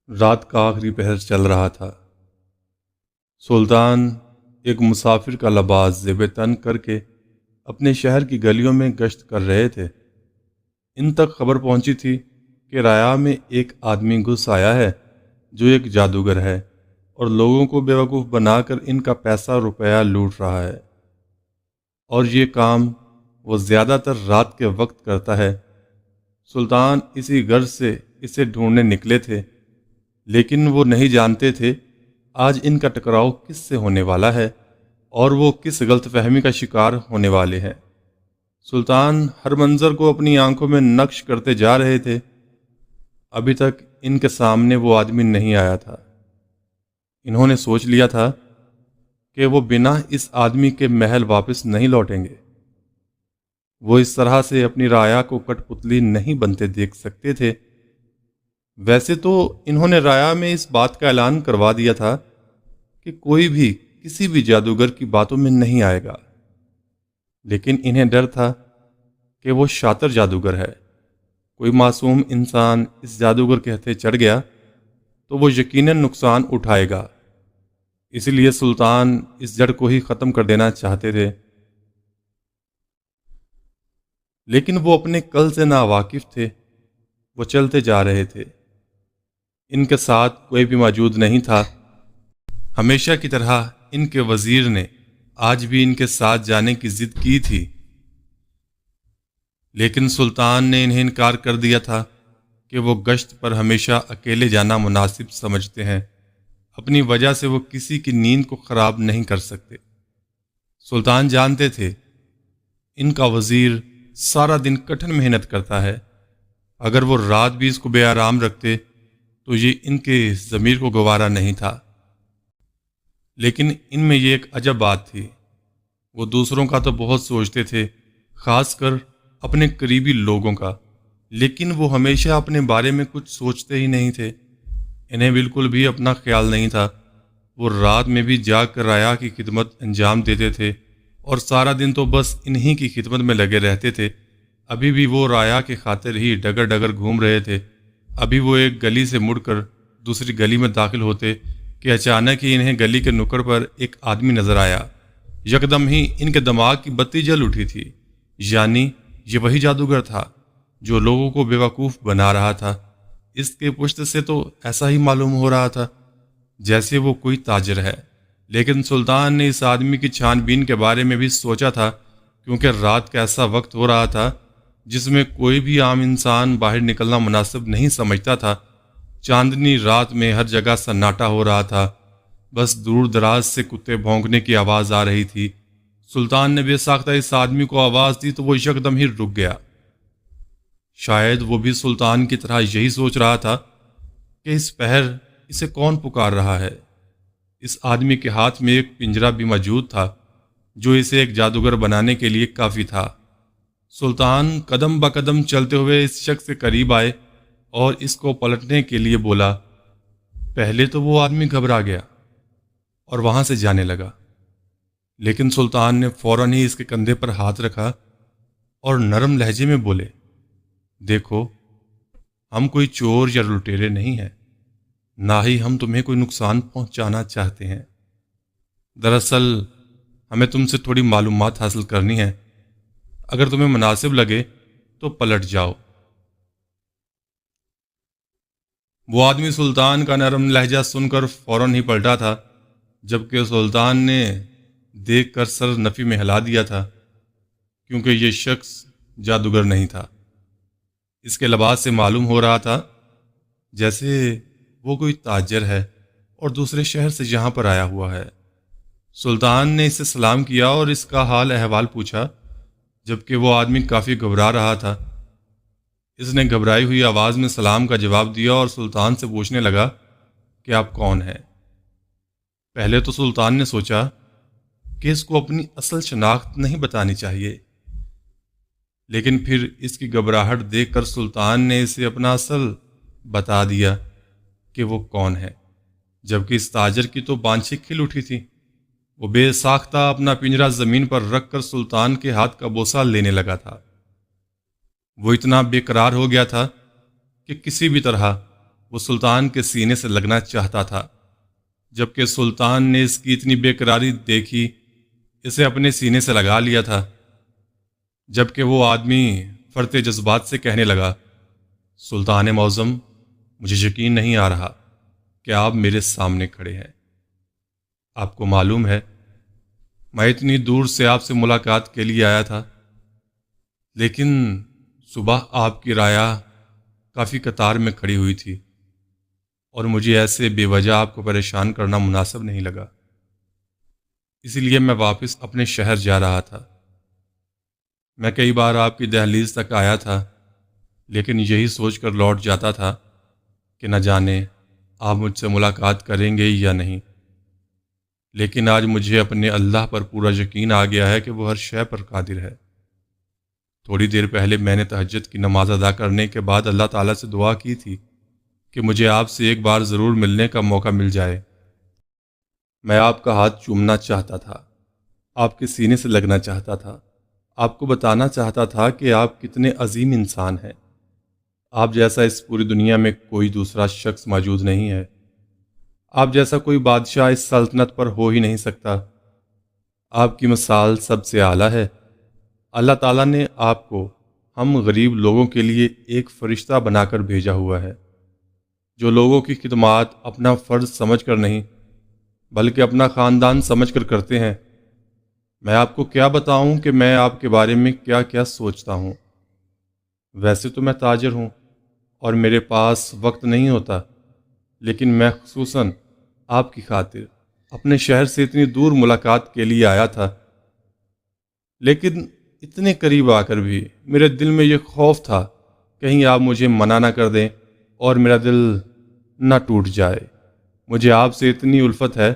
رات کا آخری پہر چل رہا تھا۔ سلطان ایک مسافر کا لباس زیب تن کر کے اپنے شہر کی گلیوں میں گشت کر رہے تھے۔ ان تک خبر پہنچی تھی کہ رایا میں ایک آدمی گھس آیا ہے جو ایک جادوگر ہے اور لوگوں کو بیوقوف بنا کر ان کا پیسہ روپیہ لوٹ رہا ہے، اور یہ کام وہ زیادہ تر رات کے وقت کرتا ہے۔ سلطان اسی غرض سے اسے ڈھونڈنے نکلے تھے، لیکن وہ نہیں جانتے تھے آج ان کا ٹکراؤ کس سے ہونے والا ہے اور وہ کس غلط فہمی کا شکار ہونے والے ہیں۔ سلطان ہر منظر کو اپنی آنکھوں میں نقش کرتے جا رہے تھے۔ ابھی تک ان کے سامنے وہ آدمی نہیں آیا تھا۔ انہوں نے سوچ لیا تھا کہ وہ بنا اس آدمی کے محل واپس نہیں لوٹیں گے۔ وہ اس طرح سے اپنی رایا کو کٹ پتلی نہیں بنتے دیکھ سکتے تھے۔ ویسے تو انہوں نے رایا میں اس بات کا اعلان کروا دیا تھا کہ کوئی بھی کسی بھی جادوگر کی باتوں میں نہیں آئے گا، لیکن انہیں ڈر تھا کہ وہ شاطر جادوگر ہے۔ کوئی معصوم انسان اس جادوگر کے ہتھے چڑھ گیا تو وہ یقیناً نقصان اٹھائے گا۔ اس لیے سلطان اس جڑ کو ہی ختم کر دینا چاہتے تھے، لیکن وہ اپنے کل سے ناواقف تھے۔ وہ چلتے جا رہے تھے۔ ان کے ساتھ کوئی بھی موجود نہیں تھا۔ ہمیشہ کی طرح ان کے وزیر نے آج بھی ان کے ساتھ جانے کی ضد کی تھی، لیکن سلطان نے انہیں انکار کر دیا تھا کہ وہ گشت پر ہمیشہ اکیلے جانا مناسب سمجھتے ہیں۔ اپنی وجہ سے وہ کسی کی نیند کو خراب نہیں کر سکتے۔ سلطان جانتے تھے ان کا وزیر سارا دن کٹھن محنت کرتا ہے۔ اگر وہ رات بھی اس کو بے آرام رکھتے تو یہ ان کے ضمیر کو گوارا نہیں تھا، لیکن ان میں یہ ایک عجب بات تھی۔ وہ دوسروں کا تو بہت سوچتے تھے، خاص کر اپنے قریبی لوگوں کا، لیکن وہ ہمیشہ اپنے بارے میں کچھ سوچتے ہی نہیں تھے۔ انہیں بالکل بھی اپنا خیال نہیں تھا۔ وہ رات میں بھی جاگ کر رایا کی خدمت انجام دیتے تھے اور سارا دن تو بس انہی کی خدمت میں لگے رہتے تھے۔ ابھی بھی وہ رایا کے خاطر ہی ڈگر ڈگر گھوم رہے تھے۔ ابھی وہ ایک گلی سے مڑ کر دوسری گلی میں داخل ہوتے کہ اچانک ہی انہیں گلی کے نکڑ پر ایک آدمی نظر آیا۔ یکدم ہی ان کے دماغ کی بتی جل اٹھی تھی، یعنی یہ وہی جادوگر تھا جو لوگوں کو بیوقوف بنا رہا تھا۔ اس کے پشت سے تو ایسا ہی معلوم ہو رہا تھا جیسے وہ کوئی تاجر ہے، لیکن سلطان نے اس آدمی کی چھان بین کے بارے میں بھی سوچا تھا، کیونکہ رات کا ایسا وقت ہو رہا تھا جس میں کوئی بھی عام انسان باہر نکلنا مناسب نہیں سمجھتا تھا۔ چاندنی رات میں ہر جگہ سناٹا ہو رہا تھا، بس دور دراز سے کتے بھونکنے کی آواز آ رہی تھی۔ سلطان نے بے ساختہ اس آدمی کو آواز دی تو وہ یکدم ہی رک گیا۔ شاید وہ بھی سلطان کی طرح یہی سوچ رہا تھا کہ اس پہر اسے کون پکار رہا ہے۔ اس آدمی کے ہاتھ میں ایک پنجرا بھی موجود تھا جو اسے ایک جادوگر بنانے کے لیے کافی تھا۔ سلطان قدم بقدم چلتے ہوئے اس شخص کے قریب آئے اور اس کو پلٹنے کے لیے بولا۔ پہلے تو وہ آدمی گھبرا گیا اور وہاں سے جانے لگا، لیکن سلطان نے فوراً ہی اس کے کندھے پر ہاتھ رکھا اور نرم لہجے میں بولے، دیکھو، ہم کوئی چور یا لٹیرے نہیں ہیں، نہ ہی ہم تمہیں کوئی نقصان پہنچانا چاہتے ہیں۔ دراصل ہمیں تم سے تھوڑی معلومات حاصل کرنی ہے۔ اگر تمہیں مناسب لگے تو پلٹ جاؤ۔ وہ آدمی سلطان کا نرم لہجہ سن کر فوراً ہی پلٹا تھا، جبکہ سلطان نے دیکھ کر سر نفی میں ہلا دیا تھا، کیونکہ یہ شخص جادوگر نہیں تھا۔ اس کے لباس سے معلوم ہو رہا تھا جیسے وہ کوئی تاجر ہے اور دوسرے شہر سے یہاں پر آیا ہوا ہے۔ سلطان نے اسے سلام کیا اور اس کا حال احوال پوچھا، جبکہ وہ آدمی کافی گھبرا رہا تھا۔ اس نے گھبرائی ہوئی آواز میں سلام کا جواب دیا اور سلطان سے پوچھنے لگا کہ آپ کون ہیں۔ پہلے تو سلطان نے سوچا کہ اس کو اپنی اصل شناخت نہیں بتانی چاہیے، لیکن پھر اس کی گھبراہٹ دیکھ کر سلطان نے اسے اپنا اصل بتا دیا کہ وہ کون ہے، جبکہ اس تاجر کی تو بانچیں کھل اٹھی تھی۔ وہ بے ساختہ اپنا پنجرا زمین پر رکھ کر سلطان کے ہاتھ کا بوسہ لینے لگا تھا۔ وہ اتنا بے قرار ہو گیا تھا کہ کسی بھی طرح وہ سلطان کے سینے سے لگنا چاہتا تھا، جبکہ سلطان نے اس کی اتنی بے قراری دیکھی اسے اپنے سینے سے لگا لیا تھا۔ جبکہ وہ آدمی فرتے جذبات سے کہنے لگا، سلطان معظم، مجھے یقین نہیں آ رہا کہ آپ میرے سامنے کھڑے ہیں۔ آپ کو معلوم ہے میں اتنی دور سے آپ سے ملاقات کے لیے آیا تھا، لیکن صبح آپ کی رایا کافی قطار میں کھڑی ہوئی تھی اور مجھے ایسے بے وجہ آپ کو پریشان کرنا مناسب نہیں لگا، اسی لیے میں واپس اپنے شہر جا رہا تھا۔ میں کئی بار آپ کی دہلیز تک آیا تھا، لیکن یہی سوچ کر لوٹ جاتا تھا کہ نہ جانے آپ مجھ سے ملاقات کریں گے یا نہیں، لیکن آج مجھے اپنے اللہ پر پورا یقین آ گیا ہے کہ وہ ہر شے پر قادر ہے۔ تھوڑی دیر پہلے میں نے تہجد کی نماز ادا کرنے کے بعد اللہ تعالیٰ سے دعا کی تھی کہ مجھے آپ سے ایک بار ضرور ملنے کا موقع مل جائے۔ میں آپ کا ہاتھ چومنا چاہتا تھا، آپ کے سینے سے لگنا چاہتا تھا، آپ کو بتانا چاہتا تھا کہ آپ کتنے عظیم انسان ہیں۔ آپ جیسا اس پوری دنیا میں کوئی دوسرا شخص موجود نہیں ہے، آپ جیسا کوئی بادشاہ اس سلطنت پر ہو ہی نہیں سکتا۔ آپ کی مثال سب سے اعلیٰ ہے۔ اللہ تعالیٰ نے آپ کو ہم غریب لوگوں کے لیے ایک فرشتہ بنا کر بھیجا ہوا ہے، جو لوگوں کی خدمات اپنا فرض سمجھ کر نہیں بلکہ اپنا خاندان سمجھ کر کرتے ہیں۔ میں آپ کو کیا بتاؤں کہ میں آپ کے بارے میں کیا کیا سوچتا ہوں۔ ویسے تو میں تاجر ہوں اور میرے پاس وقت نہیں ہوتا، لیکن میں خصوصاً آپ کی خاطر اپنے شہر سے اتنی دور ملاقات کے لیے آیا تھا، لیکن اتنے قریب آ کر بھی میرے دل میں یہ خوف تھا کہیں آپ مجھے منع نہ کر دیں اور میرا دل نہ ٹوٹ جائے۔ مجھے آپ سے اتنی الفت ہے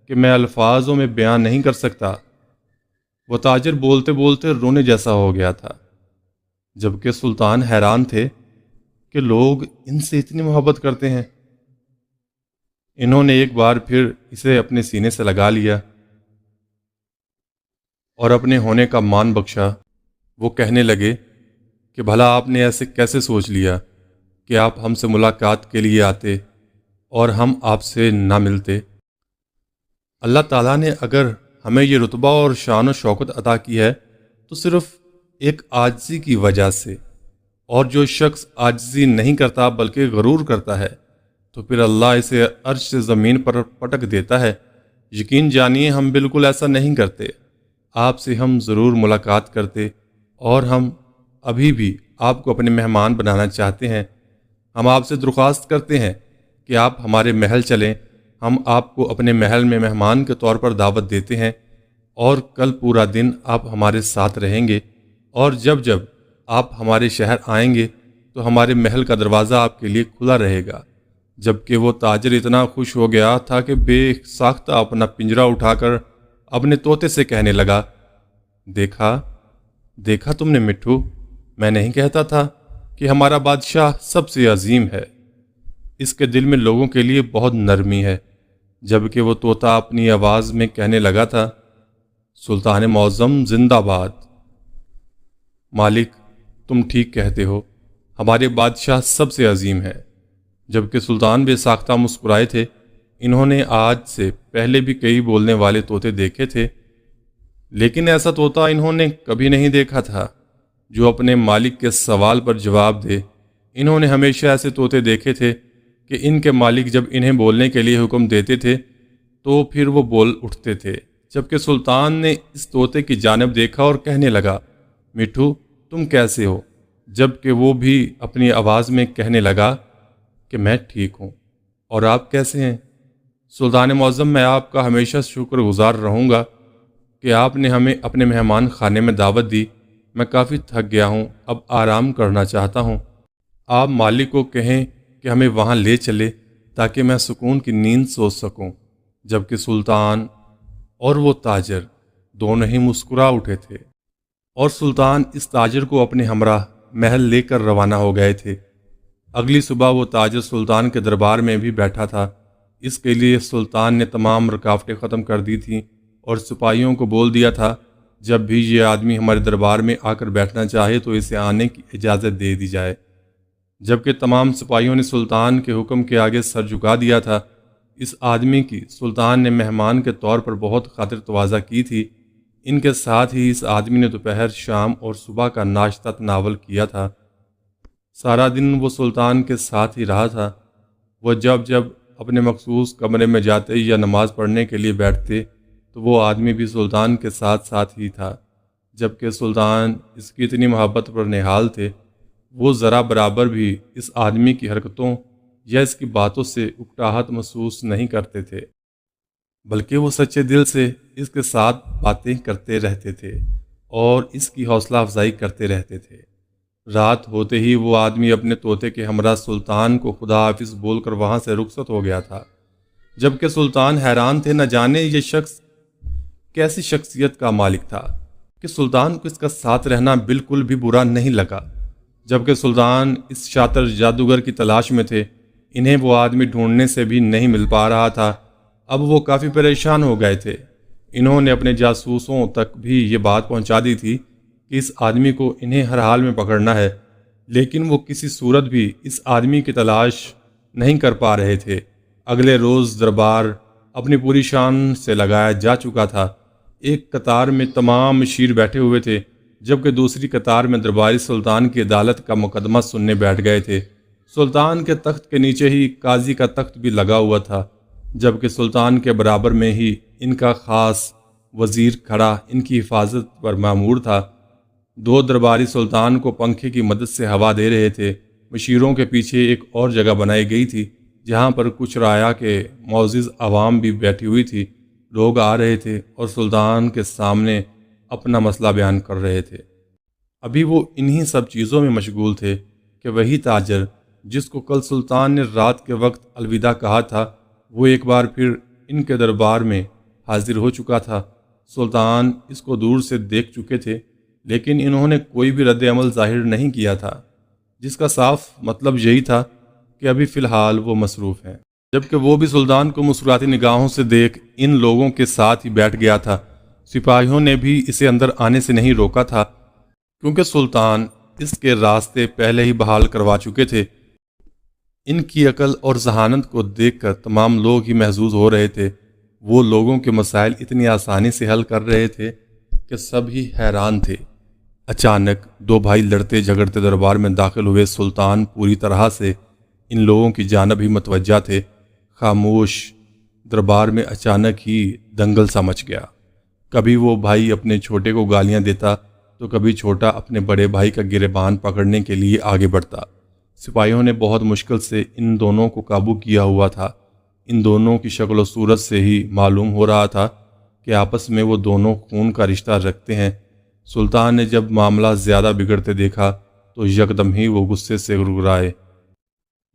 کہ میں الفاظوں میں بیان نہیں کر سکتا۔ وہ تاجر بولتے بولتے رونے جیسا ہو گیا تھا، جبکہ سلطان حیران تھے کہ لوگ ان سے اتنی محبت کرتے ہیں۔ انہوں نے ایک بار پھر اسے اپنے سینے سے لگا لیا اور اپنے ہونے کا مان بخشا۔ وہ کہنے لگے کہ بھلا آپ نے ایسے کیسے سوچ لیا کہ آپ ہم سے ملاقات کے لیے آتے اور ہم آپ سے نہ ملتے؟ اللہ تعالیٰ نے اگر ہمیں یہ رتبہ اور شان و شوکت عطا کی ہے تو صرف ایک عاجزی کی وجہ سے، اور جو شخص عاجزی نہیں کرتا بلکہ غرور کرتا ہے تو پھر اللہ اسے عرش سے زمین پر پٹک دیتا ہے۔ یقین جانیے ہم بالکل ایسا نہیں کرتے۔ آپ سے ہم ضرور ملاقات کرتے اور ہم ابھی بھی آپ کو اپنے مہمان بنانا چاہتے ہیں۔ ہم آپ سے درخواست کرتے ہیں کہ آپ ہمارے محل چلیں۔ ہم آپ کو اپنے محل میں مہمان کے طور پر دعوت دیتے ہیں، اور کل پورا دن آپ ہمارے ساتھ رہیں گے، اور جب جب آپ ہمارے شہر آئیں گے تو ہمارے محل کا دروازہ آپ کے لیے کھلا رہے گا۔ جبکہ وہ تاجر اتنا خوش ہو گیا تھا کہ بے ساختہ اپنا پنجرا اٹھا کر اپنے طوطے سے کہنے لگا، دیکھا تم نے مٹھو، میں نہیں کہتا تھا کہ ہمارا بادشاہ سب سے عظیم ہے۔ اس کے دل میں لوگوں کے لیے بہت نرمی ہے۔ جبکہ وہ طوطا اپنی آواز میں کہنے لگا تھا، سلطان معظم زندہ باد۔ مالک، تم ٹھیک کہتے ہو، ہمارے بادشاہ سب سے عظیم ہے۔ جبکہ سلطان بے ساختہ مسکرائے تھے۔ انہوں نے آج سے پہلے بھی کئی بولنے والے طوطے دیکھے تھے، لیکن ایسا طوطا انہوں نے کبھی نہیں دیکھا تھا جو اپنے مالک کے سوال پر جواب دے۔ انہوں نے ہمیشہ ایسے طوطے دیکھے تھے کہ ان کے مالک جب انہیں بولنے کے لیے حکم دیتے تھے تو پھر وہ بول اٹھتے تھے۔ جبکہ سلطان نے اس طوطے کی جانب دیکھا اور کہنے لگا، مٹھو تم کیسے ہو؟ جبکہ وہ بھی اپنی آواز میں کہنے لگا کہ میں ٹھیک ہوں، اور آپ کیسے ہیں؟ سلطان معظم، میں آپ کا ہمیشہ شکر گزار رہوں گا کہ آپ نے ہمیں اپنے مہمان خانے میں دعوت دی۔ میں کافی تھک گیا ہوں، اب آرام کرنا چاہتا ہوں۔ آپ مالک کو کہیں کہ ہمیں وہاں لے چلے تاکہ میں سکون کی نیند سو سکوں۔ جبکہ سلطان اور وہ تاجر دونوں ہی مسکرا اٹھے تھے، اور سلطان اس تاجر کو اپنے ہمراہ محل لے کر روانہ ہو گئے تھے۔ اگلی صبح وہ تاجر سلطان کے دربار میں بھی بیٹھا تھا۔ اس کے لیے سلطان نے تمام رکاوٹیں ختم کر دی تھیں اور سپاہیوں کو بول دیا تھا، جب بھی یہ آدمی ہمارے دربار میں آ کر بیٹھنا چاہے تو اسے آنے کی اجازت دے دی جائے۔ جبکہ تمام سپاہیوں نے سلطان کے حکم کے آگے سر جھکا دیا تھا۔ اس آدمی کی سلطان نے مہمان کے طور پر بہت خاطر تواضع کی تھی۔ ان کے ساتھ ہی اس آدمی نے دوپہر، شام اور صبح کا ناشتہ تناول کیا تھا۔ سارا دن وہ سلطان کے ساتھ ہی رہا تھا۔ وہ جب جب اپنے مخصوص کمرے میں جاتے یا نماز پڑھنے کے لیے بیٹھتے تو وہ آدمی بھی سلطان کے ساتھ ساتھ ہی تھا۔ جبکہ سلطان اس کی اتنی محبت پر نہال تھے، وہ ذرا برابر بھی اس آدمی کی حرکتوں یا اس کی باتوں سے اکتاہٹ محسوس نہیں کرتے تھے، بلکہ وہ سچے دل سے اس کے ساتھ باتیں کرتے رہتے تھے اور اس کی حوصلہ افزائی کرتے رہتے تھے۔ رات ہوتے ہی وہ آدمی اپنے طوطے کے ہمراہ سلطان کو خدا حافظ بول کر وہاں سے رخصت ہو گیا تھا، جبکہ سلطان حیران تھے، نہ جانے یہ شخص کیسی شخصیت کا مالک تھا کہ سلطان کو اس کا ساتھ رہنا بالکل بھی برا نہیں لگا۔ جبکہ سلطان اس شاطر جادوگر کی تلاش میں تھے، انہیں وہ آدمی ڈھونڈنے سے بھی نہیں مل پا رہا تھا۔ اب وہ کافی پریشان ہو گئے تھے۔ انہوں نے اپنے جاسوسوں تک بھی یہ بات پہنچا دی تھی کہ اس آدمی کو انہیں ہر حال میں پکڑنا ہے، لیکن وہ کسی صورت بھی اس آدمی کی تلاش نہیں کر پا رہے تھے۔ اگلے روز دربار اپنی پوری شان سے لگایا جا چکا تھا۔ ایک قطار میں تمام مشیر بیٹھے ہوئے تھے، جبکہ دوسری قطار میں درباری سلطان کی عدالت کا مقدمہ سننے بیٹھ گئے تھے۔ سلطان کے تخت کے نیچے ہی قاضی کا تخت بھی لگا ہوا تھا، جبکہ سلطان کے برابر میں ہی ان کا خاص وزیر کھڑا ان کی حفاظت پر مامور تھا۔ دو درباری سلطان کو پنکھے کی مدد سے ہوا دے رہے تھے۔ مشیروں کے پیچھے ایک اور جگہ بنائی گئی تھی جہاں پر کچھ رعایا کے معزز عوام بھی بیٹھی ہوئی تھی۔ لوگ آ رہے تھے اور سلطان کے سامنے اپنا مسئلہ بیان کر رہے تھے۔ ابھی وہ انہی سب چیزوں میں مشغول تھے کہ وہی تاجر جس کو کل سلطان نے رات کے وقت الوداع کہا تھا، وہ ایک بار پھر ان کے دربار میں حاضر ہو چکا تھا۔ سلطان اس کو دور سے دیکھ چکے تھے، لیکن انہوں نے کوئی بھی رد عمل ظاہر نہیں کیا تھا، جس کا صاف مطلب یہی تھا کہ ابھی فی الحال وہ مصروف ہیں۔ جبکہ وہ بھی سلطان کو مسکراتی نگاہوں سے دیکھ ان لوگوں کے ساتھ ہی بیٹھ گیا تھا۔ سپاہیوں نے بھی اسے اندر آنے سے نہیں روکا تھا، کیونکہ سلطان اس کے راستے پہلے ہی بحال کروا چکے تھے۔ ان کی عقل اور ذہانت کو دیکھ کر تمام لوگ ہی محظوظ ہو رہے تھے۔ وہ لوگوں کے مسائل اتنی آسانی سے حل کر رہے تھے کہ سب ہی حیران تھے۔ اچانک دو بھائی لڑتے جھگڑتے دربار میں داخل ہوئے۔ سلطان پوری طرح سے ان لوگوں کی جانب ہی متوجہ تھے۔ خاموش دربار میں اچانک ہی دنگل سا مچ گیا۔ کبھی وہ بھائی اپنے چھوٹے کو گالیاں دیتا تو کبھی چھوٹا اپنے بڑے بھائی کا گریبان پکڑنے کے لیے آگے بڑھتا۔ سپاہیوں نے بہت مشکل سے ان دونوں کو قابو کیا ہوا تھا۔ ان دونوں کی شکل و صورت سے ہی معلوم ہو رہا تھا کہ آپس میں وہ دونوں خون کا رشتہ رکھتے ہیں۔ سلطان نے جب معاملہ زیادہ بگڑتے دیکھا تو یکدم ہی وہ غصے سے گڑگڑائے۔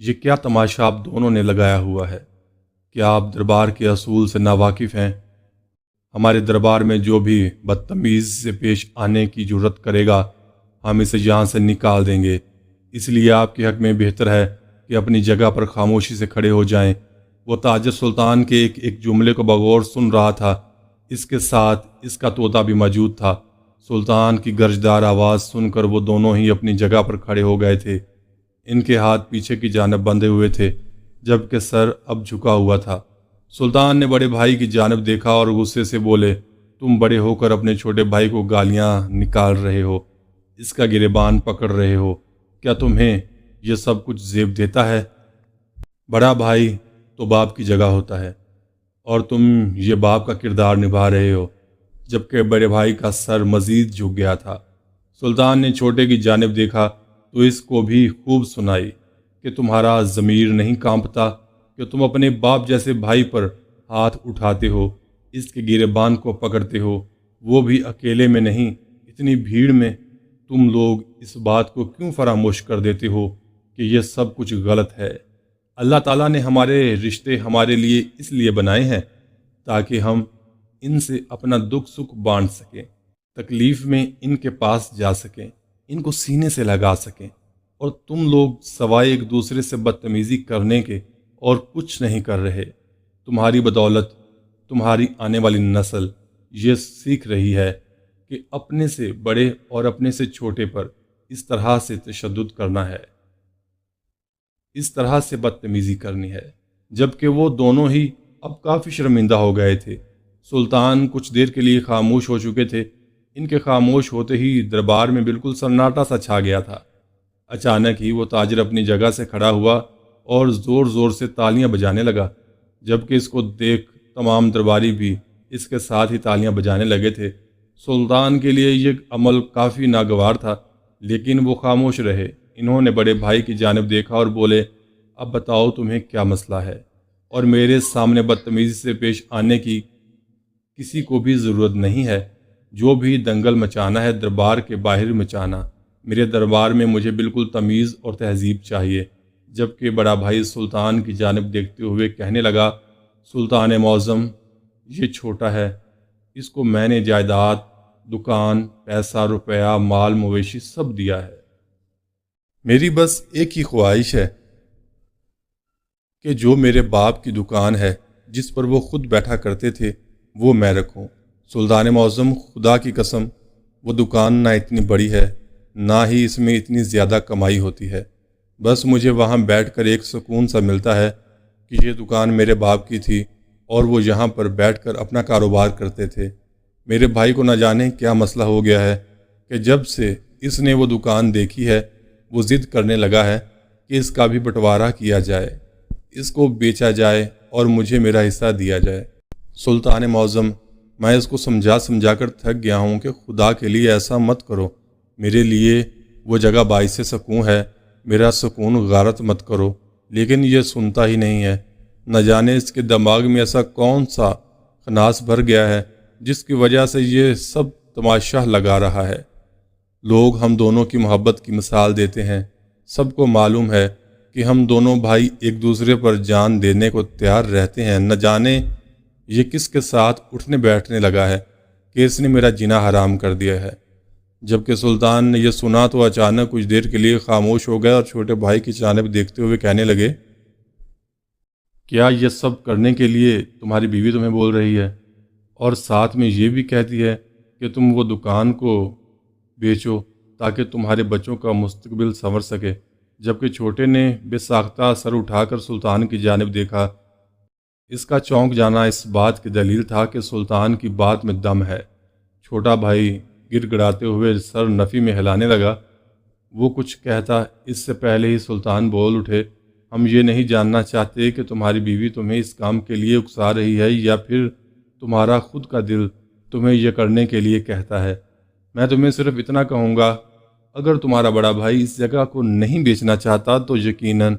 یہ کیا تماشا آپ دونوں نے لگایا ہوا ہے؟ کیا آپ دربار کے اصول سے ناواقف ہیں؟ ہمارے دربار میں جو بھی بدتمیز سے پیش آنے کی جرت کرے گا، ہم اسے یہاں سے نکال دیں گے۔ اس لیے آپ کے حق میں بہتر ہے کہ اپنی جگہ پر خاموشی سے کھڑے ہو جائیں۔ وہ تاجر سلطان کے ایک جملے کو بغور سن رہا تھا۔ اس کے ساتھ اس کا طوطا بھی موجود تھا۔ سلطان کی گرجدار آواز سن کر وہ دونوں ہی اپنی جگہ پر کھڑے ہو گئے تھے۔ ان کے ہاتھ پیچھے کی جانب بندھے ہوئے تھے، جبکہ سر اب جھکا ہوا تھا۔ سلطان نے بڑے بھائی کی جانب دیکھا اور غصے سے بولے، تم بڑے ہو کر اپنے چھوٹے بھائی کو گالیاں نکال رہے ہو، اس کا گریبان پکڑ رہے ہو، کیا تمہیں یہ سب کچھ زیب دیتا ہے؟ بڑا بھائی تو باپ کی جگہ ہوتا ہے اور تم یہ باپ کا کردار نبھا رہے ہو۔ جبکہ بڑے بھائی کا سر مزید جھک گیا تھا۔ سلطان نے چھوٹے کی جانب دیکھا تو اس کو بھی خوب سنائی کہ تمہارا ضمیر نہیں کانپتا کہ تم اپنے باپ جیسے بھائی پر ہاتھ اٹھاتے ہو، اس کے گریبان کو پکڑتے ہو، وہ بھی اکیلے میں نہیں، اتنی بھیڑ میں۔ تم لوگ اس بات کو کیوں فراموش کر دیتے ہو کہ یہ سب کچھ غلط ہے؟ اللہ تعالیٰ نے ہمارے رشتے ہمارے لیے اس لیے بنائے ہیں تاکہ ہم ان سے اپنا دکھ سکھ بانٹ سکیں، تکلیف میں ان کے پاس جا سکیں، ان کو سینے سے لگا سکیں، اور تم لوگ سوائے ایک دوسرے سے بدتمیزی کرنے کے اور کچھ نہیں کر رہے۔ تمہاری بدولت تمہاری آنے والی نسل یہ سیکھ رہی ہے کہ اپنے سے بڑے اور اپنے سے چھوٹے پر اس طرح سے تشدد کرنا ہے۔ اس طرح سے بدتمیزی کرنی ہے، جبکہ وہ دونوں ہی اب کافی شرمندہ ہو گئے تھے۔ سلطان کچھ دیر کے لیے خاموش ہو چکے تھے۔ ان کے خاموش ہوتے ہی دربار میں بالکل سناٹا سا چھا گیا تھا۔ اچانک ہی وہ تاجر اپنی جگہ سے کھڑا ہوا اور زور زور سے تالیاں بجانے لگا، جبکہ اس کو دیکھ تمام درباری بھی اس کے ساتھ ہی تالیاں بجانے لگے تھے۔ سلطان کے لیے یہ عمل کافی ناگوار تھا، لیکن وہ خاموش رہے۔ انہوں نے بڑے بھائی کی جانب دیکھا اور بولے، اب بتاؤ تمہیں کیا مسئلہ ہے، اور میرے سامنے بدتمیزی سے پیش آنے کی کسی کو بھی ضرورت نہیں ہے۔ جو بھی دنگل مچانا ہے دربار کے باہر مچانا، میرے دربار میں مجھے بالکل تمیز اور تہذیب چاہیے۔ جبکہ بڑا بھائی سلطان کی جانب دیکھتے ہوئے کہنے لگا، سلطان معظم، یہ چھوٹا ہے، اس کو میں نے جائیداد، دکان، پیسہ، روپیہ، مال مویشی سب دیا ہے۔ میری بس ایک ہی خواہش ہے کہ جو میرے باپ کی دکان ہے، جس پر وہ خود بیٹھا کرتے تھے، وہ میں رکھوں۔ سلطان معظم، خدا کی قسم، وہ دکان نہ اتنی بڑی ہے، نہ ہی اس میں اتنی زیادہ کمائی ہوتی ہے۔ بس مجھے وہاں بیٹھ کر ایک سکون سا ملتا ہے کہ یہ دکان میرے باپ کی تھی اور وہ یہاں پر بیٹھ کر اپنا کاروبار کرتے تھے۔ میرے بھائی کو نہ جانے کیا مسئلہ ہو گیا ہے کہ جب سے اس نے وہ دکان دیکھی ہے، وہ ضد کرنے لگا ہے کہ اس کا بھی بٹوارہ کیا جائے، اس کو بیچا جائے اور مجھے میرا حصہ دیا جائے۔ سلطان معظم، میں اس کو سمجھا کر تھک گیا ہوں کہ خدا کے لیے ایسا مت کرو۔ میرے لیے وہ جگہ باعث سکون ہے، میرا سکون غارت مت کرو، لیکن یہ سنتا ہی نہیں ہے۔ نہ جانے اس کے دماغ میں ایسا کون سا خناس بھر گیا ہے جس کی وجہ سے یہ سب تماشا لگا رہا ہے۔ لوگ ہم دونوں کی محبت کی مثال دیتے ہیں، سب کو معلوم ہے کہ ہم دونوں بھائی ایک دوسرے پر جان دینے کو تیار رہتے ہیں۔ نہ جانے یہ کس کے ساتھ اٹھنے بیٹھنے لگا ہے کہ اس نے میرا جینا حرام کر دیا ہے۔ جبکہ سلطان نے یہ سنا تو اچانک کچھ دیر کے لیے خاموش ہو گئے اور چھوٹے بھائی کی جانب دیکھتے ہوئے کہنے لگے، کیا یہ سب کرنے کے لیے تمہاری بیوی تمہیں بول رہی ہے، اور ساتھ میں یہ بھی کہتی ہے کہ تم وہ دکان کو بیچو تاکہ تمہارے بچوں کا مستقبل سنور سکے؟ جبکہ چھوٹے نے بے ساختہ سر اٹھا کر سلطان کی جانب دیکھا۔ اس کا چونک جانا اس بات کی دلیل تھا کہ سلطان کی بات میں دم ہے۔ چھوٹا بھائی گر گڑاتے ہوئے سر نفی میں ہلانے لگا۔ وہ کچھ کہتا اس سے پہلے ہی سلطان بول اٹھے، ہم یہ نہیں جاننا چاہتے کہ تمہاری بیوی تمہیں اس کام کے لیے اکسا رہی ہے یا پھر تمہارا خود کا دل تمہیں یہ کرنے کے لیے کہتا ہے۔ میں تمہیں صرف اتنا کہوں گا، اگر تمہارا بڑا بھائی اس جگہ کو نہیں بیچنا چاہتا تو یقیناً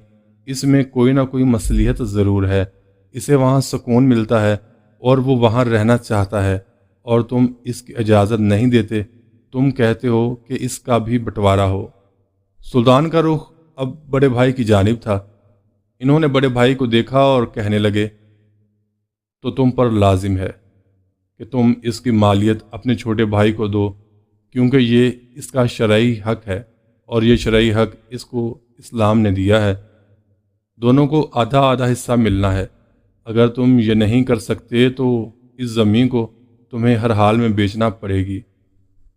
اس میں کوئی نہ کوئی مصلحت ضرور ہے۔ اسے وہاں سکون ملتا ہے اور وہ وہاں رہنا چاہتا ہے، اور تم اس کی اجازت نہیں دیتے۔ تم کہتے ہو کہ اس کا بھی بٹوارہ ہو۔ سلطان کا رخ اب بڑے بھائی کی جانب تھا۔ انہوں نے بڑے بھائی کو دیکھا اور کہنے لگے، تو تم پر لازم ہے کہ تم اس کی مالیت اپنے چھوٹے بھائی کو دو، کیونکہ یہ اس کا شرعی حق ہے اور یہ شرعی حق اس کو اسلام نے دیا ہے۔ دونوں کو آدھا آدھا حصہ ملنا ہے۔ اگر تم یہ نہیں کر سکتے تو اس زمین کو تمہیں ہر حال میں بیچنا پڑے گی۔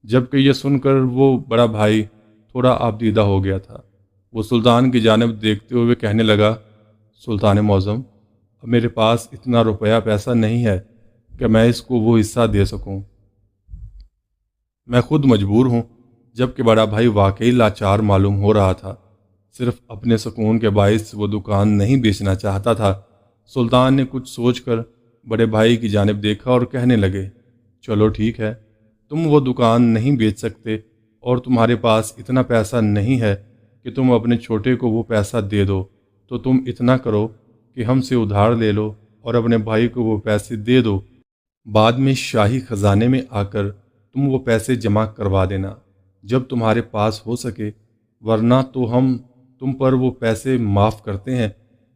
جبکہ یہ سن کر وہ بڑا بھائی تھوڑا آبدیدہ ہو گیا تھا۔ وہ سلطان کی جانب دیکھتے ہوئے کہنے لگا، سلطان معظم، اب میرے پاس اتنا روپیہ پیسہ نہیں ہے کہ میں اس کو وہ حصہ دے سکوں۔ میں خود مجبور ہوں۔ جبکہ بڑا بھائی واقعی لاچار معلوم ہو رہا تھا، صرف اپنے سکون کے باعث وہ دکان نہیں بیچنا چاہتا تھا۔ سلطان نے کچھ سوچ کر بڑے بھائی کی جانب دیکھا اور کہنے لگے، چلو ٹھیک ہے، تم وہ دکان نہیں بیچ سکتے اور تمہارے پاس اتنا پیسہ نہیں ہے کہ تم اپنے چھوٹے کو وہ پیسہ دے دو، تو تم اتنا کرو کہ ہم سے ادھار لے لو اور اپنے بھائی کو وہ پیسے دے دو۔ بعد میں شاہی خزانے میں آ کر تم وہ پیسے جمع کروا دینا جب تمہارے پاس ہو سکے، ورنہ تو ہم تم پر وہ پیسے معاف کرتے ہیں۔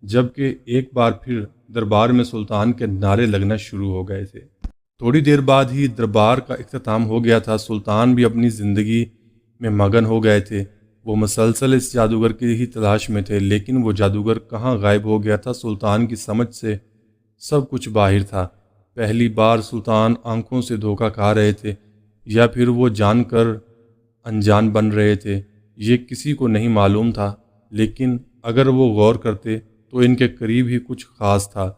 جبکہ ایک بار پھر دربار میں سلطان کے نعرے لگنا شروع ہو گئے تھے۔ تھوڑی دیر بعد ہی دربار کا اختتام ہو گیا تھا۔ سلطان بھی اپنی زندگی میں مگن ہو گئے تھے۔ وہ مسلسل اس جادوگر کی ہی تلاش میں تھے، لیکن وہ جادوگر کہاں غائب ہو گیا تھا۔ سلطان کی سمجھ سے سب کچھ باہر تھا۔ پہلی بار سلطان آنکھوں سے دھوکہ کھا رہے تھے یا پھر وہ جان کر انجان بن رہے تھے، یہ کسی کو نہیں معلوم تھا، لیکن اگر وہ غور کرتے تو ان کے قریب ہی کچھ خاص تھا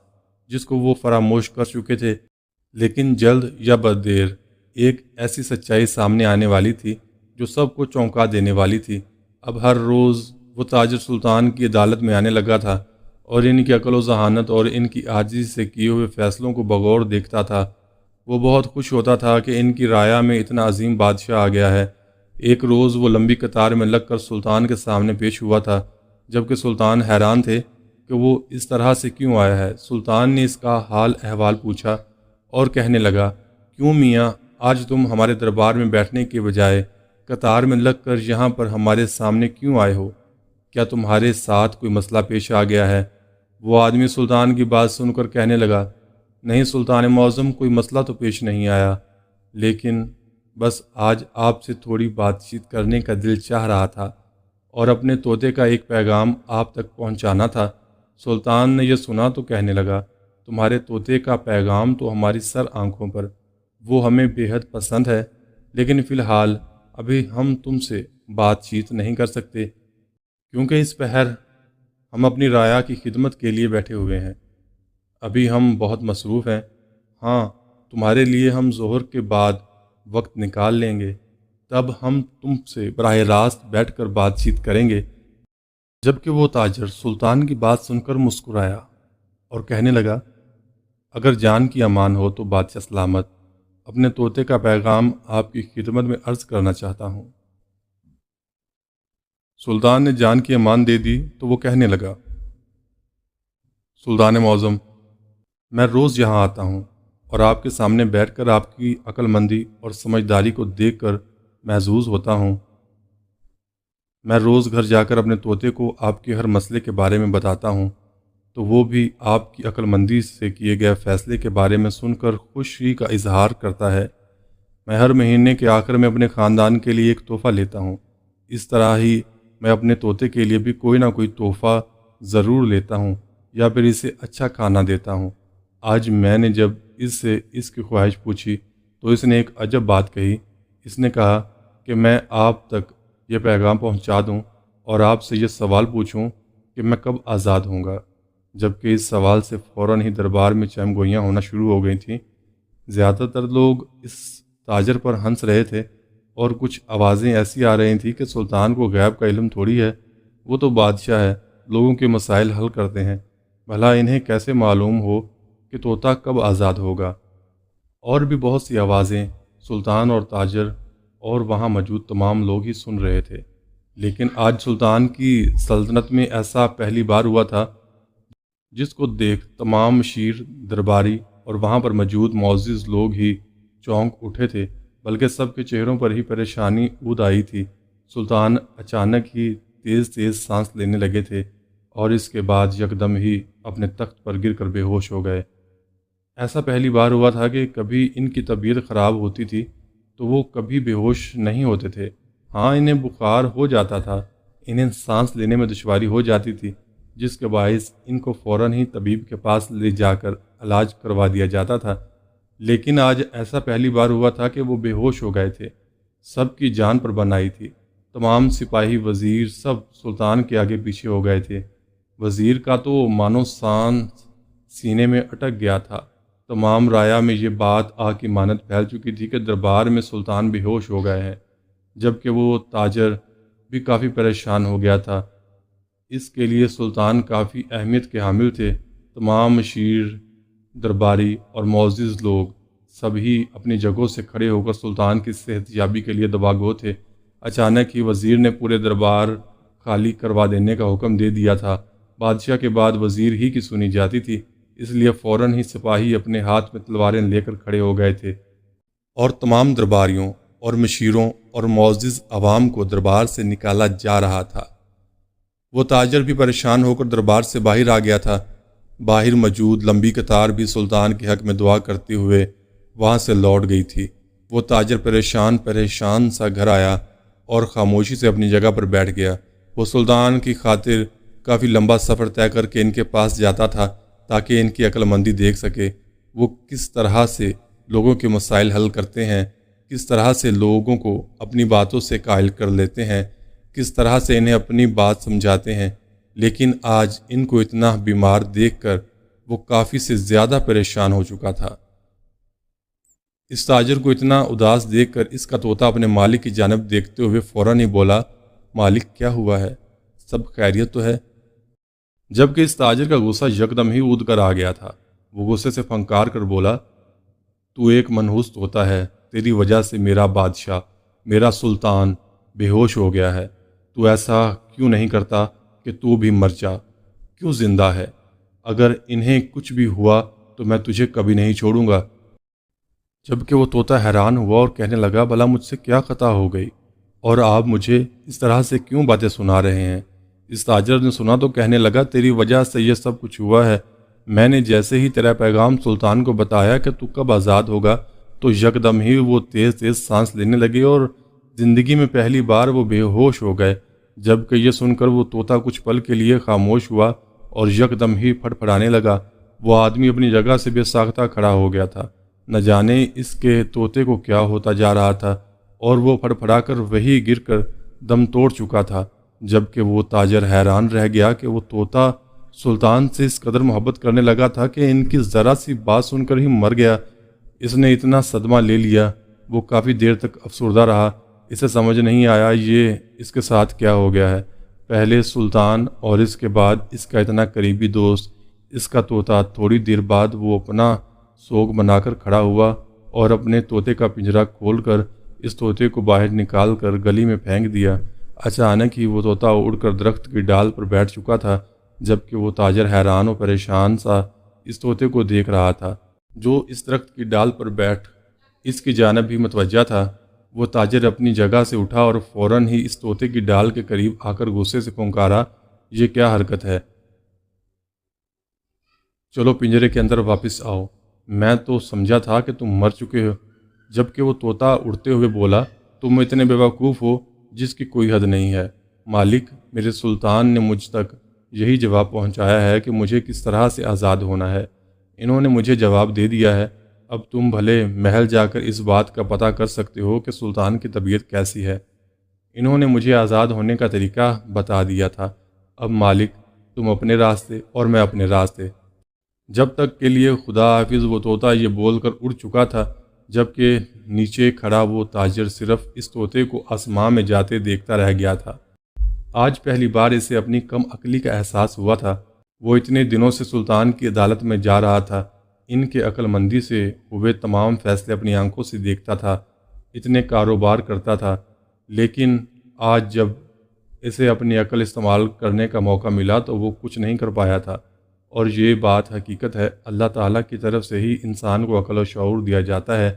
جس کو وہ فراموش کر چکے تھے، لیکن جلد یا بددیر ایک ایسی سچائی سامنے آنے والی تھی جو سب کو چونکا دینے والی تھی۔ اب ہر روز وہ تاجر سلطان کی عدالت میں آنے لگا تھا اور ان کی عقل و ذہانت اور ان کی عاجزی سے کیے ہوئے فیصلوں کو بغور دیکھتا تھا۔ وہ بہت خوش ہوتا تھا کہ ان کی رعایا میں اتنا عظیم بادشاہ آ گیا ہے۔ ایک روز وہ لمبی قطار میں لگ کر سلطان کے سامنے پیش ہوا تھا، جبکہ سلطان حیران تھے کہ وہ اس طرح سے کیوں آیا ہے۔ سلطان نے اس کا حال احوال پوچھا اور کہنے لگا، کیوں میاں، آج تم ہمارے دربار میں بیٹھنے کے بجائے قطار میں لگ کر یہاں پر ہمارے سامنے کیوں آئے ہو؟ کیا تمہارے ساتھ کوئی مسئلہ پیش آ گیا ہے؟ وہ آدمی سلطان کی بات سن کر کہنے لگا، نہیں سلطان معظم، کوئی مسئلہ تو پیش نہیں آیا، لیکن بس آج آپ سے تھوڑی بات چیت کرنے کا دل چاہ رہا تھا اور اپنے طوطے کا ایک پیغام آپ تک پہنچانا تھا۔ سلطان نے یہ سنا تو کہنے لگا، تمہارے طوطے کا پیغام تو ہماری سر آنکھوں پر، وہ ہمیں بے حد پسند ہے، لیکن فی الحال ابھی ہم تم سے بات چیت نہیں کر سکتے، کیونکہ اس پہر ہم اپنی رعایا کی خدمت کے لیے بیٹھے ہوئے ہیں۔ ابھی ہم بہت مصروف ہیں۔ ہاں، تمہارے لیے ہم ظہر کے بعد وقت نکال لیں گے، تب ہم تم سے براہ راست بیٹھ کر بات چیت کریں گے۔ جبکہ وہ تاجر سلطان کی بات سن کر مسکرایا اور کہنے لگا، اگر جان کی امان ہو تو بادشاہ سلامت، اپنے طوطے کا پیغام آپ کی خدمت میں عرض کرنا چاہتا ہوں۔ سلطان نے جان کی امان دے دی تو وہ کہنے لگا، سلطان معظم، میں روز یہاں آتا ہوں اور آپ کے سامنے بیٹھ کر آپ کی عقل مندی اور سمجھداری کو دیکھ کر محظوظ ہوتا ہوں۔ میں روز گھر جا کر اپنے طوطے کو آپ کے ہر مسئلے کے بارے میں بتاتا ہوں، تو وہ بھی آپ کی عقل مندی سے کیے گئے فیصلے کے بارے میں سن کر خوشی کا اظہار کرتا ہے۔ میں ہر مہینے کے آخر میں اپنے خاندان کے لیے ایک تحفہ لیتا ہوں۔ اس طرح ہی میں اپنے طوطے کے لیے بھی کوئی نہ کوئی تحفہ ضرور لیتا ہوں یا پھر اسے اچھا کھانا دیتا ہوں۔ آج میں نے جب اس سے اس کی خواہش پوچھی تو اس نے ایک عجب بات کہی۔ اس نے کہا کہ میں آپ تک یہ پیغام پہنچا دوں اور آپ سے یہ سوال پوچھوں کہ میں کب آزاد ہوں گا، جبکہ اس سوال سے فوراً ہی دربار میں چہم گوئیاں ہونا شروع ہو گئی تھیں۔ زیادہ تر لوگ اس تاجر پر ہنس رہے تھے اور کچھ آوازیں ایسی آ رہی تھیں کہ سلطان کو غیب کا علم تھوڑی ہے، وہ تو بادشاہ ہے، لوگوں کے مسائل حل کرتے ہیں، بھلا انہیں کیسے معلوم ہو کہ طوطا کب آزاد ہوگا؟ اور بھی بہت سی آوازیں سلطان اور تاجر اور وہاں موجود تمام لوگ ہی سن رہے تھے، لیکن آج سلطان کی سلطنت میں ایسا پہلی بار ہوا تھا جس کو دیکھ تمام مشیر، درباری اور وہاں پر موجود معزز لوگ ہی چونک اٹھے تھے، بلکہ سب کے چہروں پر ہی پریشانی اود آئی تھی۔ سلطان اچانک ہی تیز تیز سانس لینے لگے تھے اور اس کے بعد یکدم ہی اپنے تخت پر گر کر بے ہوش ہو گئے۔ ایسا پہلی بار ہوا تھا کہ کبھی ان کی طبیعت خراب ہوتی تھی تو وہ کبھی بے ہوش نہیں ہوتے تھے۔ ہاں، انہیں بخار ہو جاتا تھا، انہیں سانس لینے میں دشواری ہو جاتی تھی، جس کے باعث ان کو فوراً ہی طبیب کے پاس لے جا کر علاج کروا دیا جاتا تھا، لیکن آج ایسا پہلی بار ہوا تھا کہ وہ بے ہوش ہو گئے تھے۔ سب کی جان پر بن آئی تھی۔ تمام سپاہی، وزیر سب سلطان کے آگے پیچھے ہو گئے تھے۔ وزیر کا تو مانو سانس سینے میں اٹک گیا تھا۔ تمام رعایا میں یہ بات آگ کی مانند پھیل چکی تھی کہ دربار میں سلطان بے ہوش ہو گئے ہیں، جبکہ وہ تاجر بھی کافی پریشان ہو گیا تھا۔ اس کے لیے سلطان کافی اہمیت کے حامل تھے۔ تمام مشیر، درباری اور معزز لوگ سبھی اپنی جگہوں سے کھڑے ہو کر سلطان کی صحت یابی کے لیے دبا گو تھے۔ اچانک ہی وزیر نے پورے دربار خالی کروا دینے کا حکم دے دیا تھا۔ بادشاہ کے بعد وزیر ہی کی سنی جاتی تھی، اس لیے فوراً ہی سپاہی اپنے ہاتھ میں تلواریں لے کر کھڑے ہو گئے تھے اور تمام درباریوں اور مشیروں اور معزز عوام کو دربار سے نکالا جا رہا تھا۔ وہ تاجر بھی پریشان ہو کر دربار سے باہر آ گیا تھا۔ باہر موجود لمبی قطار بھی سلطان کے حق میں دعا کرتے ہوئے وہاں سے لوٹ گئی تھی۔ وہ تاجر پریشان سا گھر آیا اور خاموشی سے اپنی جگہ پر بیٹھ گیا۔ وہ سلطان کی خاطر کافی لمبا سفر طے کر کے ان کے پاس جاتا تھا تاکہ ان کی عقل مندی دیکھ سکے، وہ کس طرح سے لوگوں کے مسائل حل کرتے ہیں، کس طرح سے لوگوں کو اپنی باتوں سے قائل کر لیتے ہیں، کس طرح سے انہیں اپنی بات سمجھاتے ہیں۔ لیکن آج ان کو اتنا بیمار دیکھ کر وہ کافی سے زیادہ پریشان ہو چکا تھا۔ اس تاجر کو اتنا اداس دیکھ کر اس کا طوطا اپنے مالک کی جانب دیکھتے ہوئے فوراً ہی بولا، مالک کیا ہوا ہے؟ سب خیریت تو ہے؟ جبکہ اس تاجر کا غصہ یکدم ہی اود کر آ گیا تھا۔ وہ غصے سے پھنکار کر بولا، تو ایک منحوس طوطا ہے، تیری وجہ سے میرا بادشاہ، میرا سلطان بے ہوش ہو گیا ہے۔ تو ایسا کیوں نہیں کرتا کہ تو بھی مر جا؟ کیوں زندہ ہے؟ اگر انہیں کچھ بھی ہوا تو میں تجھے کبھی نہیں چھوڑوں گا۔ جبکہ وہ طوطا حیران ہوا اور کہنے لگا، بھلا مجھ سے کیا خطا ہو گئی اور آپ مجھے اس طرح سے کیوں باتیں سنا رہے ہیں؟ اس تاجر نے سنا تو کہنے لگا، تیری وجہ سے یہ سب کچھ ہوا ہے۔ میں نے جیسے ہی تیرا پیغام سلطان کو بتایا کہ تو کب آزاد ہوگا تو یکدم ہی وہ تیز تیز سانس لینے لگے اور زندگی میں پہلی بار وہ بے ہوش ہو گئے۔ جبکہ یہ سن کر وہ طوطا کچھ پل کے لیے خاموش ہوا اور یکدم ہی پھڑپھڑانے لگا۔ وہ آدمی اپنی جگہ سے بے ساختہ کھڑا ہو گیا تھا۔ نہ جانے اس کے طوطے کو کیا ہوتا جا رہا تھا اور وہ پھڑپھڑا کر وہی گر کر دم توڑ چکا تھا۔ جبکہ وہ تاجر حیران رہ گیا کہ وہ طوطا سلطان سے اس قدر محبت کرنے لگا تھا کہ ان کی ذرا سی بات سن کر ہی مر گیا۔ اس نے اتنا صدمہ لے لیا، وہ کافی دیر تک افسردہ رہا۔ اسے سمجھ نہیں آیا یہ اس کے ساتھ کیا ہو گیا ہے۔ پہلے سلطان اور اس کے بعد اس کا اتنا قریبی دوست اس کا طوطا۔ تھوڑی دیر بعد وہ اپنا سوگ بنا کر کھڑا ہوا اور اپنے طوطے کا پنجرا کھول کر اس طوطے کو باہر نکال کر گلی میں پھینک دیا۔ اچانک ہی وہ طوطا اڑ کر درخت کی ڈال پر بیٹھ چکا تھا۔ جبکہ وہ تاجر حیران و پریشان سا اس طوطے کو دیکھ رہا تھا جو اس درخت کی ڈال پر بیٹھ اس کی جانب ہی متوجہ تھا۔ وہ تاجر اپنی جگہ سے اٹھا اور فوراً ہی اس طوطے کی ڈال کے قریب آ کر غصے سے پھنکارا، یہ کیا حرکت ہے؟ چلو پنجرے کے اندر واپس آؤ، میں تو سمجھا تھا کہ تم مر چکے ہو۔ جبکہ وہ طوطا اڑتے ہوئے بولا، تم اتنے بیوقوف ہو جس کی کوئی حد نہیں ہے۔ مالک، میرے سلطان نے مجھ تک یہی جواب پہنچایا ہے کہ مجھے کس طرح سے آزاد ہونا ہے۔ انہوں نے مجھے جواب دے دیا ہے۔ اب تم بھلے محل جا کر اس بات کا پتہ کر سکتے ہو کہ سلطان کی طبیعت کیسی ہے۔ انہوں نے مجھے آزاد ہونے کا طریقہ بتا دیا تھا۔ اب مالک، تم اپنے راستے اور میں اپنے راستے۔ جب تک کے لیے خدا حافظ، وہ طوطا یہ بول کر اڑ چکا تھا۔ جبکہ نیچے کھڑا وہ تاجر صرف اس طوطے کو آسمان میں جاتے دیکھتا رہ گیا تھا۔ آج پہلی بار اسے اپنی کم عقلی کا احساس ہوا تھا۔ وہ اتنے دنوں سے سلطان کی عدالت میں جا رہا تھا، ان کے عقل مندی سے ہوئے تمام فیصلے اپنی آنکھوں سے دیکھتا تھا، اتنے کاروبار کرتا تھا، لیکن آج جب اسے اپنی عقل استعمال کرنے کا موقع ملا تو وہ کچھ نہیں کر پایا تھا۔ اور یہ بات حقیقت ہے، اللہ تعالیٰ کی طرف سے ہی انسان کو عقل و شعور دیا جاتا ہے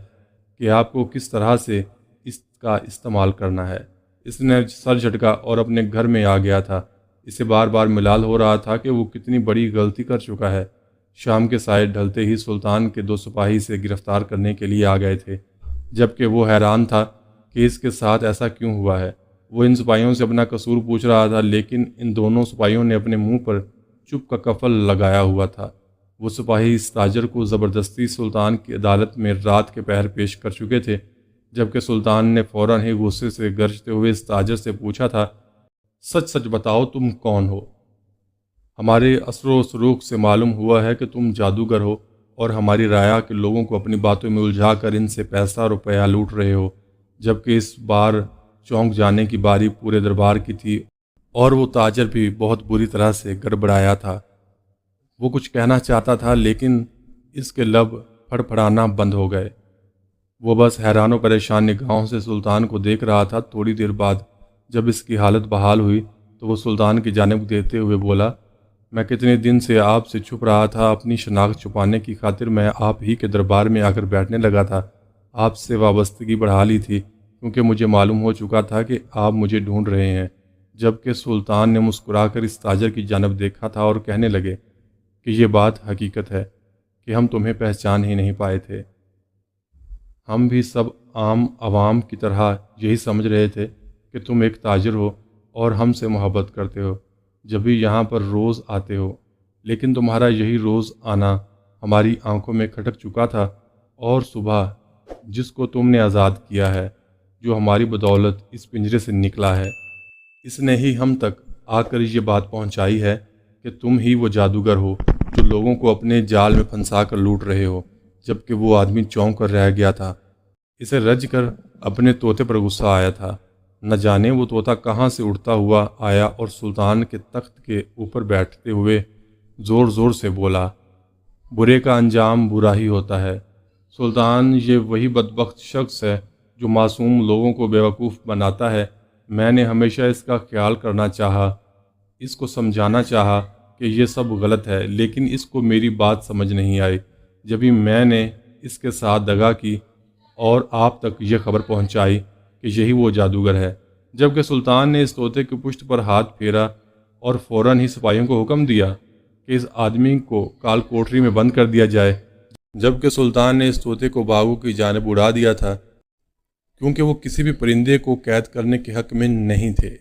کہ آپ کو کس طرح سے اس کا استعمال کرنا ہے۔ اس نے سر جھٹکا اور اپنے گھر میں آ گیا تھا۔ اسے بار بار ملال ہو رہا تھا کہ وہ کتنی بڑی غلطی کر چکا ہے۔ شام کے سائے ڈھلتے ہی سلطان کے 2 سپاہی سے گرفتار کرنے کے لیے آ گئے تھے، جبکہ وہ حیران تھا کہ اس کے ساتھ ایسا کیوں ہوا ہے۔ وہ ان سپاہیوں سے اپنا قصور پوچھ رہا تھا، لیکن ان دونوں سپاہیوں نے اپنے منہ پر چپ کا کفل لگایا ہوا تھا۔ وہ سپاہی اس تاجر کو زبردستی سلطان کی عدالت میں رات کے پہر پیش کر چکے تھے، جبکہ سلطان نے فوراً ہی غصے سے گرجتے ہوئے اس تاجر سے پوچھا تھا، سچ سچ بتاؤ تم کون ہو؟ ہمارے اثر و سلوک سے معلوم ہوا ہے کہ تم جادوگر ہو اور ہماری رعایا کے لوگوں کو اپنی باتوں میں الجھا کر ان سے پیسہ روپیہ لوٹ رہے ہو۔ جبکہ اس بار چونک جانے کی باری پورے دربار کی تھی اور وہ تاجر بھی بہت بری طرح سے گڑبڑایا تھا۔ وہ کچھ کہنا چاہتا تھا لیکن اس کے لب پھڑپھڑانا بند ہو گئے۔ وہ بس حیران و پریشان نگاہوں سے سلطان کو دیکھ رہا تھا۔ تھوڑی دیر بعد جب اس کی حالت بحال ہوئی تو وہ سلطان کی جانب دیتے ہوئے بولا، میں کتنے دن سے آپ سے چھپ رہا تھا۔ اپنی شناخت چھپانے کی خاطر میں آپ ہی کے دربار میں آ کر بیٹھنے لگا تھا۔ آپ سے وابستگی بڑھا لی تھی کیونکہ مجھے معلوم ہو چکا تھا کہ آپ مجھے ڈھونڈ رہے ہیں۔ جبکہ سلطان نے مسکرا کر اس تاجر کی جانب دیکھا تھا اور کہنے لگے کہ یہ بات حقیقت ہے کہ ہم تمہیں پہچان ہی نہیں پائے تھے۔ ہم بھی سب عام عوام کی طرح یہی سمجھ رہے تھے کہ تم ایک تاجر ہو اور ہم سے محبت کرتے ہو، جب بھی یہاں پر روز آتے ہو، لیکن تمہارا یہی روز آنا ہماری آنکھوں میں کھٹک چکا تھا، اور صبح جس کو تم نے آزاد کیا ہے، جو ہماری بدولت اس پنجرے سے نکلا ہے، اس نے ہی ہم تک آ کر یہ بات پہنچائی ہے کہ تم ہی وہ جادوگر ہو جو لوگوں کو اپنے جال میں پھنسا کر لوٹ رہے ہو، جبکہ وہ آدمی چونک کر رہ گیا تھا۔ اسے رج کر اپنے طوطے پر غصہ آیا تھا۔ نہ جانے وہ طوطا کہاں سے اڑتا ہوا آیا اور سلطان کے تخت کے اوپر بیٹھتے ہوئے زور زور سے بولا، برے کا انجام برا ہی ہوتا ہے۔ سلطان، یہ وہی بدبخت شخص ہے جو معصوم لوگوں کو بیوقوف بناتا ہے۔ میں نے ہمیشہ اس کا خیال کرنا چاہا، اس کو سمجھانا چاہا کہ یہ سب غلط ہے، لیکن اس کو میری بات سمجھ نہیں آئی۔ جبھی میں نے اس کے ساتھ دغا کی اور آپ تک یہ خبر پہنچائی کہ یہی وہ جادوگر ہے، جبکہ سلطان نے اس طوطے کی پشت پر ہاتھ پھیرا اور فوراً ہی سپاہیوں کو حکم دیا کہ اس آدمی کو کال کوٹری میں بند کر دیا جائے، جبکہ سلطان نے اس طوطے کو باغوں کی جانب اڑا دیا تھا، کیونکہ وہ کسی بھی پرندے کو قید کرنے کے حق میں نہیں تھے۔